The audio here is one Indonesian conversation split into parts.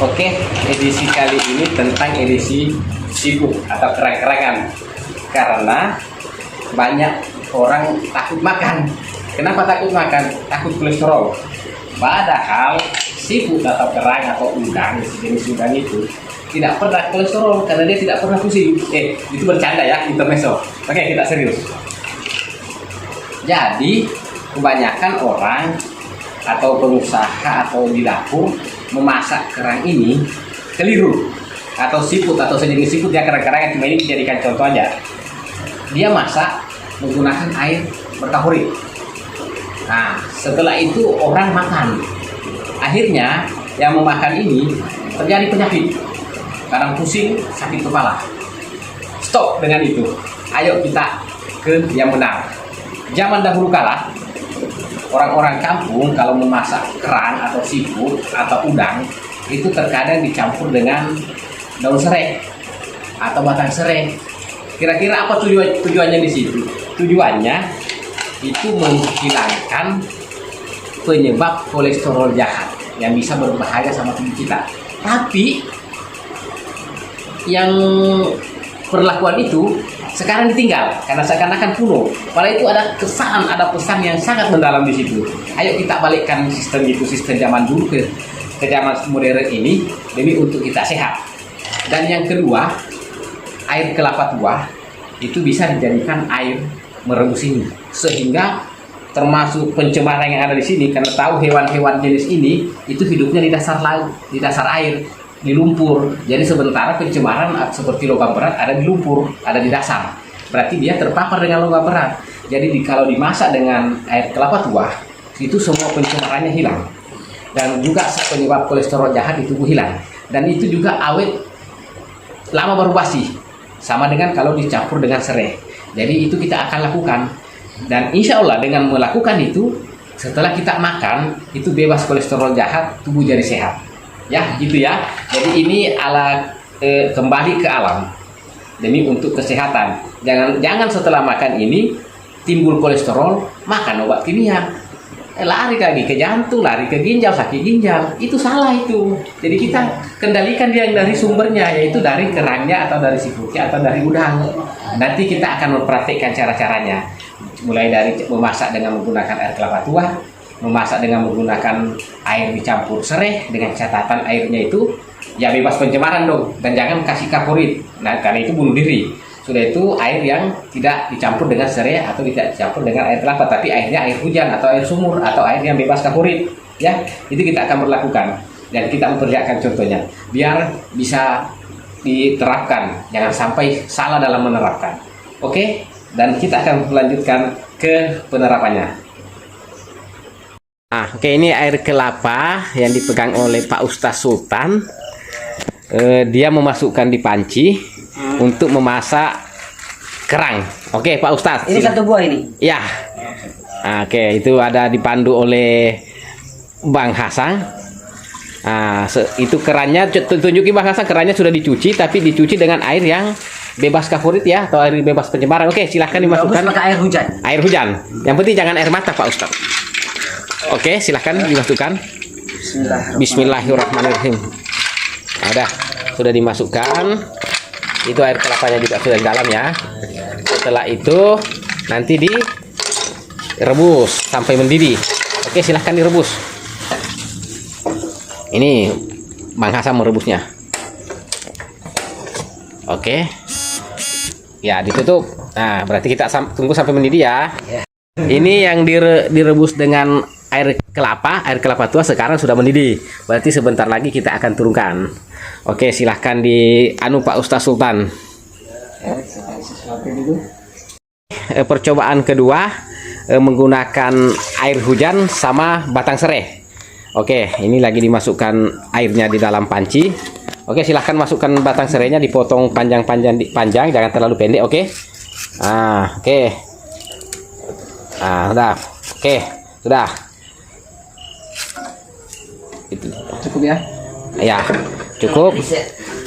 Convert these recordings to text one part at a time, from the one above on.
Oke, edisi kali ini tentang edisi sibuk atau kerang-kerangan. Karena banyak orang takut makan. Kenapa takut makan? Takut kolesterol. Padahal sibuk atau kerang atau udang, jenis udang itu tidak pernah kolesterol karena dia tidak pernah pusing. Itu bercanda ya, intermezzo. Oke, kita serius. Jadi kebanyakan orang atau pengusaha atau di dapur memasak kerang ini keliru, atau siput atau sejenis siput ya, kerang-kerang yang cuma ini dijadikan contoh aja. Dia masak menggunakan air berkaporit. Nah, setelah itu orang makan, akhirnya yang memakan ini terjadi penyakit, kadang pusing, sakit kepala. Stop dengan itu. Ayo kita ke yang benar. Zaman dahulu kala orang-orang kampung kalau memasak kerang atau siput atau udang itu terkadang dicampur dengan daun serai atau batang serai. Kira-kira apa tujuannya di situ? Tujuannya itu menghilangkan penyebab kolesterol jahat yang bisa berbahaya sama tubuh kita. Tapi yang perlakuan itu sekarang ditinggal karena seakan-akan kuno. Padahal itu ada kesan, ada pesan yang sangat mendalam di situ. Ayo kita balikkan sistem itu, sistem zaman dulu ke zaman modern ini demi untuk kita sehat. Dan yang kedua, air kelapa tua itu bisa dijadikan air merebus ini, sehingga termasuk pencemaran yang ada di sini karena tahu hewan-hewan jenis ini itu hidupnya di dasar laut, di dasar air, di lumpur. Jadi sementara pencemaran seperti logam berat ada di lumpur, ada di dasar. Berarti dia terpapar dengan logam berat. Jadi kalau dimasak dengan air kelapa tua, itu semua pencemarannya hilang. Dan juga penyebab kolesterol jahat di tubuh hilang. Dan itu juga awet, lama baru basi. Sama dengan kalau dicampur dengan serai. Jadi itu kita akan lakukan. Dan insya Allah dengan melakukan itu, setelah kita makan, itu bebas kolesterol jahat, tubuh jadi sehat. Ya, gitu ya. Jadi ini kembali ke alam demi untuk kesehatan. Jangan setelah makan ini timbul kolesterol, makan obat kimia, lari lagi ke jantung, lari ke ginjal, sakit ginjal. Itu salah itu. Jadi kita kendalikan dia dari sumbernya, yaitu dari kerangnya atau dari siputnya atau dari udang. Nanti kita akan mempraktikkan cara-caranya. Mulai dari memasak dengan menggunakan air kelapa tua, memasak dengan menggunakan air dicampur serai dengan catatan airnya itu ya bebas pencemaran dong, dan jangan kasih kaporit. Nah, karena itu bunuh diri. Sudah itu air yang tidak dicampur dengan serai atau tidak dicampur dengan air kelapa, tapi airnya air hujan atau air sumur atau air yang bebas kaporit. Ya, itu kita akan berlakukan dan kita memperlihatkan contohnya biar bisa diterapkan. Jangan sampai salah dalam menerapkan. Oke, dan kita akan melanjutkan ke penerapannya. Oke, ini air kelapa yang dipegang oleh Pak Ustadz Sultan. Dia memasukkan di panci untuk memasak kerang. Oke, Pak Ustadz. Ini satu buah ini? Ya. Oke, itu ada dipandu oleh Bang Hasan. Itu kerannya, tunjukin Bang Hasan, kerannya sudah dicuci, tapi dicuci dengan air yang bebas kaporit ya, atau air bebas pencemaran. Oke, silahkan dimasukkan. Pakai air hujan. Air hujan. Yang penting jangan air mata, Pak Ustadz. Oke, silahkan dimasukkan. Bismillahirrahmanirrahim. Ada, sudah dimasukkan. Itu air kelapanya juga sudah di dalam ya. Setelah itu nanti direbus sampai mendidih. Oke, silahkan direbus. Ini Bang Hasan merebusnya. Oke. Ya, ditutup. Nah, berarti kita tunggu sampai mendidih ya. Ini yang direbus dengan air kelapa tua sekarang sudah mendidih. Berarti sebentar lagi kita akan turunkan. Oke, silahkan Pak Ustadz Sultan. Percobaan kedua menggunakan air hujan sama batang serai. Oke, ini lagi dimasukkan airnya di dalam panci. Oke, silahkan masukkan batang serainya, dipotong panjang, jangan terlalu pendek. Oke. Oke. Sudah. Oke, sudah. Itu cukup ya? Ya, cukup.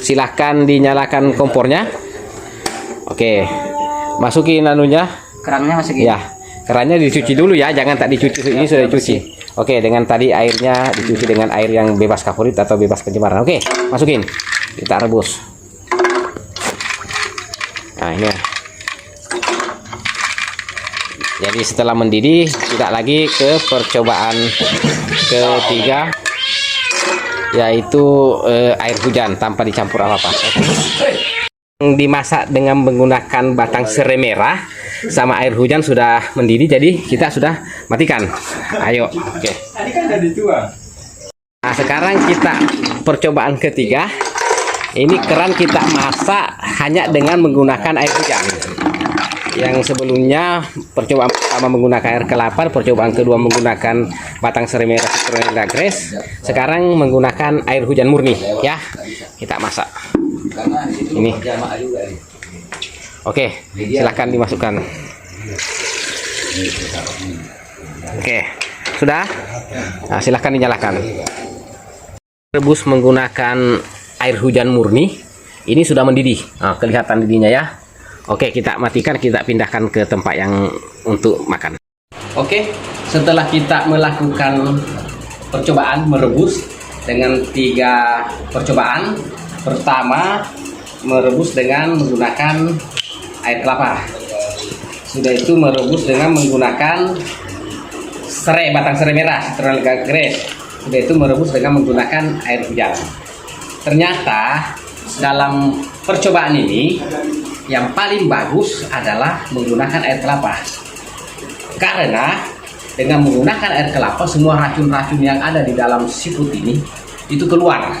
Silahkan dinyalakan kompornya. Oke, masukin anunya. Kerangnya masukin. Ya, kerannya dicuci dulu ya, jangan tak dicuci. Ini sudah dicuci. Oke, dengan tadi airnya dicuci dengan air yang bebas kaporit atau bebas pencemaran. Oke, masukin. Kita rebus. Nah, ini. Jadi setelah mendidih, kita lagi ke percobaan ketiga, yaitu air hujan tanpa dicampur apa-apa. Dimasak dengan menggunakan batang serai merah sama air hujan sudah mendidih, jadi kita sudah matikan. Ayo, oke. Tadi kan udah dituang. Nah, sekarang kita percobaan ketiga. Ini keran kita masak hanya dengan menggunakan air hujan. Yang sebelumnya percobaan pertama menggunakan air kelapa, percobaan kedua menggunakan batang serai merah citronella grass. Sekarang menggunakan air hujan murni, ya. Kita masak. Ini. Oke, silahkan dimasukkan. Oke, sudah. Nah, silahkan dinyalakan. Rebus menggunakan air hujan murni. Ini sudah mendidih. Nah, kelihatan didihnya ya. Oke, kita matikan, kita pindahkan ke tempat yang untuk makan. Oke, setelah kita melakukan percobaan merebus dengan 3 percobaan. Pertama, merebus dengan menggunakan air kelapa. Sudah itu merebus dengan menggunakan batang serai merah citronella grass. Sudah itu merebus dengan menggunakan air hujan. Ternyata dalam percobaan ini yang paling bagus adalah menggunakan air kelapa. Karena dengan menggunakan air kelapa, semua racun-racun yang ada di dalam seafood ini itu keluar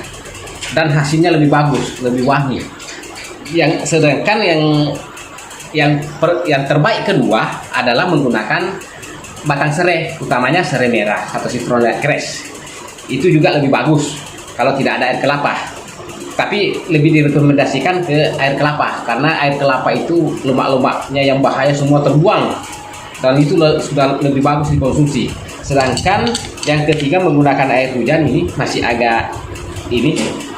dan hasilnya lebih bagus, lebih wangi. Sedangkan yang terbaik kedua adalah menggunakan batang serai, utamanya serai merah atau citronella grass. Itu juga lebih bagus kalau tidak ada air kelapa. Tapi lebih direkomendasikan ke air kelapa karena air kelapa itu lemak-lemaknya yang bahaya semua terbuang dan itu sudah lebih bagus dikonsumsi. Sedangkan yang ketiga menggunakan air hujan ini masih agak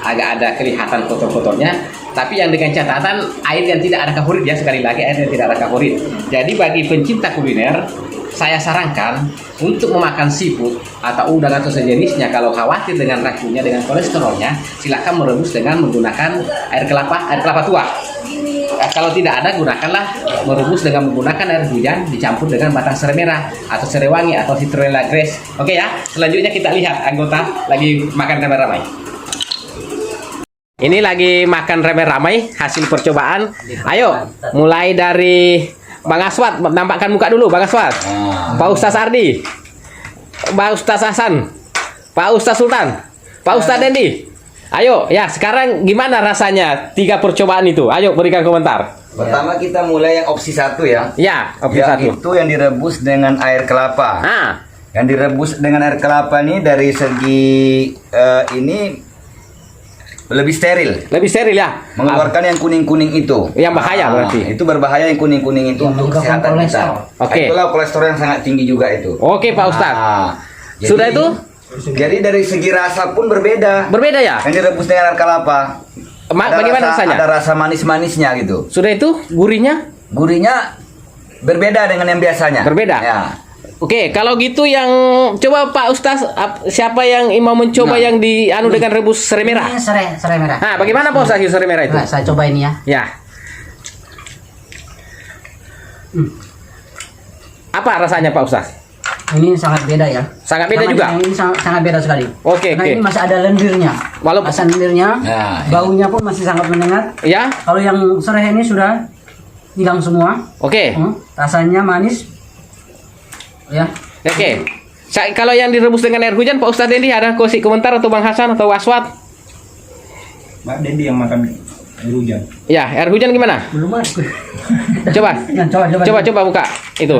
ada kelihatan kotor-kotornya, tapi yang dengan catatan air yang tidak ada kaporit ya, sekali lagi air yang tidak ada kaporit. Jadi bagi pencinta kuliner, saya sarankan untuk memakan seafood atau udang atau sejenisnya, kalau khawatir dengan racunnya, dengan kolesterolnya, silakan merebus dengan menggunakan air kelapa tua. Kalau tidak ada, gunakanlah merebus dengan menggunakan air hujan dicampur dengan batang serai merah atau serai wangi atau citronella grass. Oke ya, selanjutnya kita lihat anggota lagi makan ramai-ramai. Ini lagi makan ramai-ramai hasil percobaan. Ayo, mulai dari Bang Aswad, nampakkan muka dulu Bang Aswad. Pak Ustaz Ardi, Pak Ustaz Hasan, Pak Ustaz Sultan, Pak Ustaz Dendi. Ayo, ya sekarang gimana rasanya 3 percobaan itu? Ayo berikan komentar. Pertama kita mulai yang opsi 1 ya. Ya, opsi 1. Itu yang direbus dengan air kelapa. Yang direbus dengan air kelapa ini dari segi ini lebih steril. Lebih steril ya. Mengeluarkan yang kuning-kuning itu. Yang bahaya berarti. Itu berbahaya yang kuning-kuning itu untuk kesehatan kita. Oke. Itulah kolesterol yang sangat tinggi juga itu. Oke, Pak Ustaz. Sudah itu? Jadi dari segi rasa pun berbeda. Berbeda ya? Yang direbus dengan air kelapa. Bagaimana rasanya? Ada rasa manis-manisnya gitu. Sudah itu gurihnya? Gurihnya berbeda dengan yang biasanya. Berbeda. Ya. Oke, kalau gitu yang coba Pak Ustaz, siapa yang mau mencoba yang dengan rebus serai merah? Ini serai merah. Nah, bagaimana Pak Ustaz serai merah itu? Nah, saya coba ini ya. Ya. Apa rasanya Pak Ustaz? Ini sangat beda ya. Sangat beda juga? Ini sangat beda sekali. Oke. Karena ini masih ada lendirnya. Walaupun rasa lendirnya, baunya pun masih sangat menyengat. Ya. Kalau yang serai ini sudah hilang semua. Oke. Rasanya manis. Ya. Oke. Kalau yang direbus dengan air hujan, Pak Ustadz Dendi ada kasih komentar atau Bang Hasan atau Waswat? Mbak Dendi yang makan air hujan. Ya, air hujan gimana? Belum mas. Coba. Coba buka itu.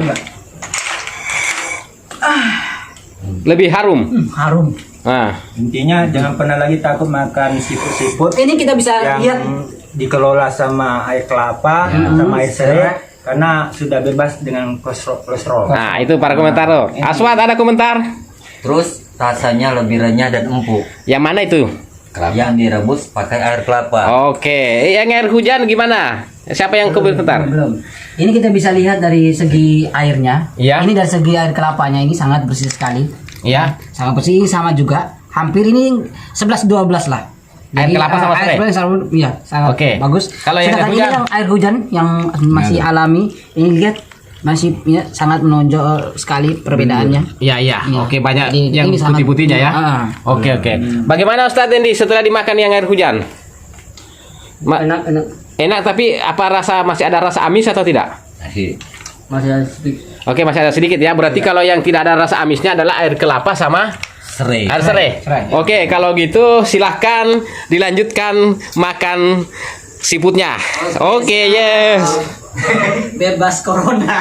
Lebih harum. Harum. Nah. Intinya jangan pernah lagi takut makan seafood. Ini kita bisa yang lihat dikelola sama air kelapa, sama air serai, karena sudah bebas dengan kolesterol. Nah, itu para komentar loh. Aswad ada komentar? Terus rasanya lebih renyah dan empuk. Yang mana itu? Yang direbus pakai air kelapa. Oke, yang air hujan gimana? Siapa yang komentar? Belum. Ini kita bisa lihat dari segi airnya. Ya. Ini dari segi air kelapanya ini sangat bersih sekali. Iya. Sangat bersih, sama juga. Hampir ini 11-12 lah. Air kelapa sama serai? Iya, sangat Oke. bagus. Kalau yang Sedangkan air ini hujan? yang air hujan yang masih alami, ini lihat masih ya, sangat menonjol sekali perbedaannya. Iya, iya. Iya. Oke, banyak Jadi, yang ini sangat- putih-putihnya ya. Oke, oke. Bagaimana Ustadz Dendi setelah dimakan yang air hujan? Enak. Enak, tapi apa masih ada rasa amis atau tidak? Masih ada sedikit. Oke, masih ada sedikit ya. Berarti kalau yang tidak ada rasa amisnya adalah air kelapa sama Serai. air serai. Oke, kalau gitu silahkan dilanjutkan makan siputnya. Oke, yes. Bebas corona.